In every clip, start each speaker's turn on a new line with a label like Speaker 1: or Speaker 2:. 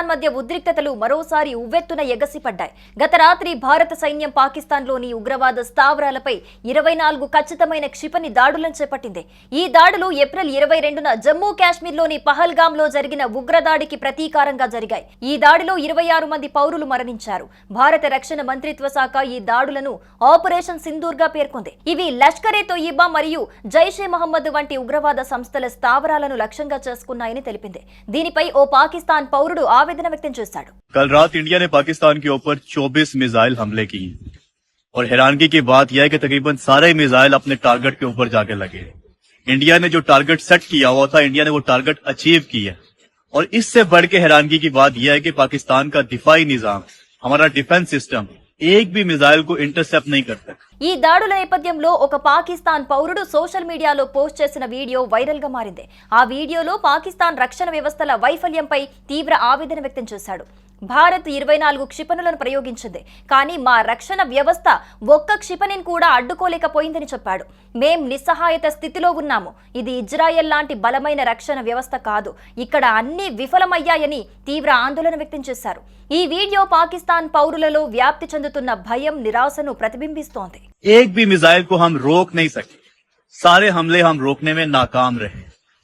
Speaker 1: పాకిస్తాన్ మధ్య ఉద్రిక్తతలు మరోసారి ఉవ్వెత్తున ఎగసిపడ్డాయి. గత రాత్రి భారత సైన్యం పాకిస్తాన్లోని ఉగ్రవాద స్థావరాలపై 24 ఖచ్చితమైన క్షిపణి దాడులను చేపట్టింది. ఈ దాడులు ఏప్రిల్ 22న జమ్మూ కాశ్మీర్లోని పహల్గామ్లో జరిగిన ఉగ్రదాడికి ప్రతీకారంగా జరిగాయి. ఈ దాడిలో 26 మంది పౌరులు మరణించారు. భారత రక్షణ మంత్రిత్వ శాఖ ఈ దాడులను ఆపరేషన్ సింధూర్గా పేర్కొంది. ఇవి లష్కరే తోయిబా మరియు జైషే మహమ్మద్ వంటి ఉగ్రవాద సంస్థల స్థావరాలను లక్ష్యంగా చేసుకున్నాయని తెలిపింది. దీనిపై ఓ పాకిస్తాన్ పౌరుడు ఆవేదన వ్యక్తం చేశాడు.
Speaker 2: कल रात इंडिया ने पाकिस्तान के ऊपर 24 मिसाइल हमले किए और हैरानगी की बात यह है कि तकरीबन सारे मिसाइल अपने टारगेट के ऊपर जाके लगे। इंडिया ने जो टारगेट सेट किया हुआ था, इंडिया ने वो टारगेट अचीव किया। और इससे बढ़ के हैरानगी की बात यह है कि पाकिस्तान का दिफाई निजाम, हमारा डिफेंस सिस्टम एक भी मिसाइल को इंटरसेप्ट नहीं करता।
Speaker 1: ఈ దాడుల నేపథ్యంలో ఒక పాకిస్తాన్ పౌరుడు సోషల్ మీడియాలో పోస్ట్ చేసిన వీడియో వైరల్ గా మారింది. ఆ వీడియోలో పాకిస్తాన్ రక్షణ వ్యవస్థల వైఫల్యంపై తీవ్ర ఆవేదన వ్యక్తం చేశాడు. భారత్ 24 క్షిపణులను ప్రయోగించింది, కానీ మా రక్షణ వ్యవస్థ ఒక్క క్షిపణిని కూడా అడ్డుకోలేకపోయిందని చెప్పాడు. మేం నిస్సహాయత స్థితిలో ఉన్నాము. ఇది ఇజ్రాయెల్ లాంటి బలమైన రక్షణ వ్యవస్థ కాదు. ఇక్కడ అన్ని విఫలమయ్యాయని తీవ్ర ఆందోళన వ్యక్తం చేశారు. ఈ వీడియో పాకిస్తాన్ పౌరులలో వ్యాప్తి చెందుతున్న భయం, నిరాశను ప్రతిబింబిస్తోంది.
Speaker 2: एक भी मिसाइल को हम रोक नहीं सके, सारे हमले हम रोकने में नाकाम रहे।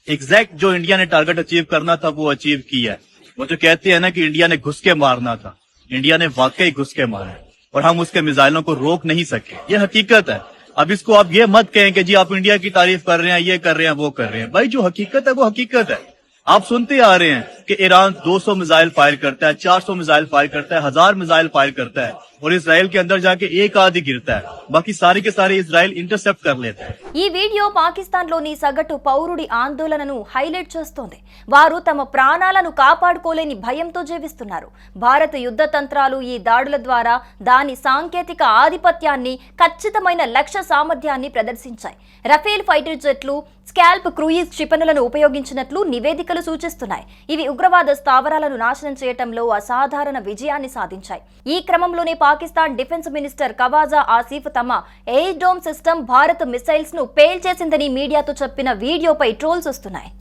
Speaker 2: एग्जैक्ट जो इंडिया ने टारगेट अचीव करना था वो अचीव किया है। वो जो कहते हैं ना कि इंडिया ने घुस के मारना था, इंडिया ने वाकई घुस के मारा और हम उसके मिसाइलों को रोक नहीं सके। ये हकीकत है। अब इसको आप ये मत कहें कि जी आप इंडिया की तारीफ कर रहे हैं, ये कर रहे हैं, वो कर रहे हैं। भाई जो हकीकत है वो हकीकत है। आप सुनते आ रहे हैं कि ईरान 200 मिसाइल फायर करता है, 400 मिसाइल फायर करता है, 1000 मिसाइल फायर करता है और इसराइल के अंदर जाके एक आदि गिरता है, बाकी सारे के सारे इसराइल इंटरसेप्ट कर लेते हैं।
Speaker 1: ఈ వీడియో పాకిస్తాన్లోని సగటు పౌరుడి ఆందోళనను హైలైట్ చేస్తోంది. వారు తమ ప్రాణాలను కాపాడుకోలేని భయంతో జీవిస్తున్నారు. భారత యుద్ధ తంత్రాలు ఈ దాడుల ద్వారా దాని సాంకేతిక ఆధిపత్యాన్ని, ఖచ్చితమైన లక్ష్య సామర్థ్యాన్ని ప్రదర్శించాయి. రఫేల్ ఫైటర్ జెట్లు, స్కాల్ప్ క్రూయిజ్ క్షిపణులను ఉపయోగించినట్లు నివేదికలు సూచిస్తున్నాయి. ఇవి ఉగ్రవాద స్థావరాలను నాశనం చేయటంలో అసాధారణ విజయాన్ని సాధించాయి. ఈ క్రమంలోనే పాకిస్తాన్ డిఫెన్స్ మినిస్టర్ ఖవాజా ఆసిఫ్ తమ air dome system Bharat missiles ను పేల్చేసిందని మీడియాతో చెప్పిన వీడియోపై ట్రోల్స్ వస్తున్నాయి.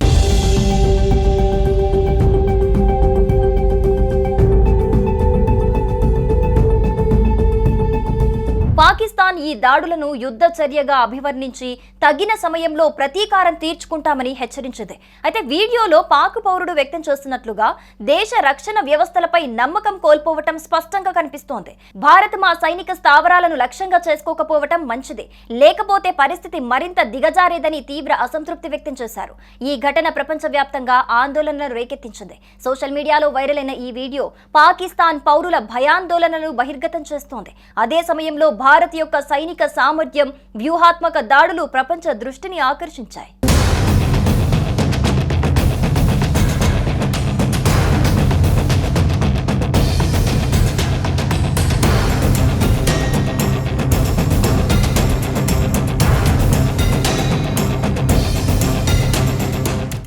Speaker 1: పాకిస్తాన్ ఈ దాడులను యుద్ధ చర్యగా అభివర్ణించి తగిన సమయంలో ప్రతీకారం తీర్చుకుంటామని హెచ్చరించింది. అయితే వీడియోలో పాక్ పౌరుడు వ్యక్తం చేస్తున్నట్లుగా దేశ రక్షణ వ్యవస్థలపై నమ్మకం కోల్పోవటం స్పష్టంగా కనిపిస్తోంది. భారత్ మా సైనిక స్థావరాలను లక్ష్యంగా చేసుకోకపోవటం మంచిది, లేకపోతే పరిస్థితి మరింత దిగజారేదని తీవ్ర అసంతృప్తి వ్యక్తం చేశారు. ఈ ఘటన ప్రపంచవ్యాప్తంగా ఆందోళనలు రేకెత్తించింది. సోషల్ మీడియాలో వైరల్ అయిన ఈ వీడియో పాకిస్తాన్ పౌరుల భయాందోళనలు బహిర్గతం చేస్తోంది. అదే సమయంలో భారత్ యొక్క సైనిక సామర్థ్యం, వ్యూహాత్మక దాడులు ప్రపంచ దృష్టిని ఆకర్షించాయి.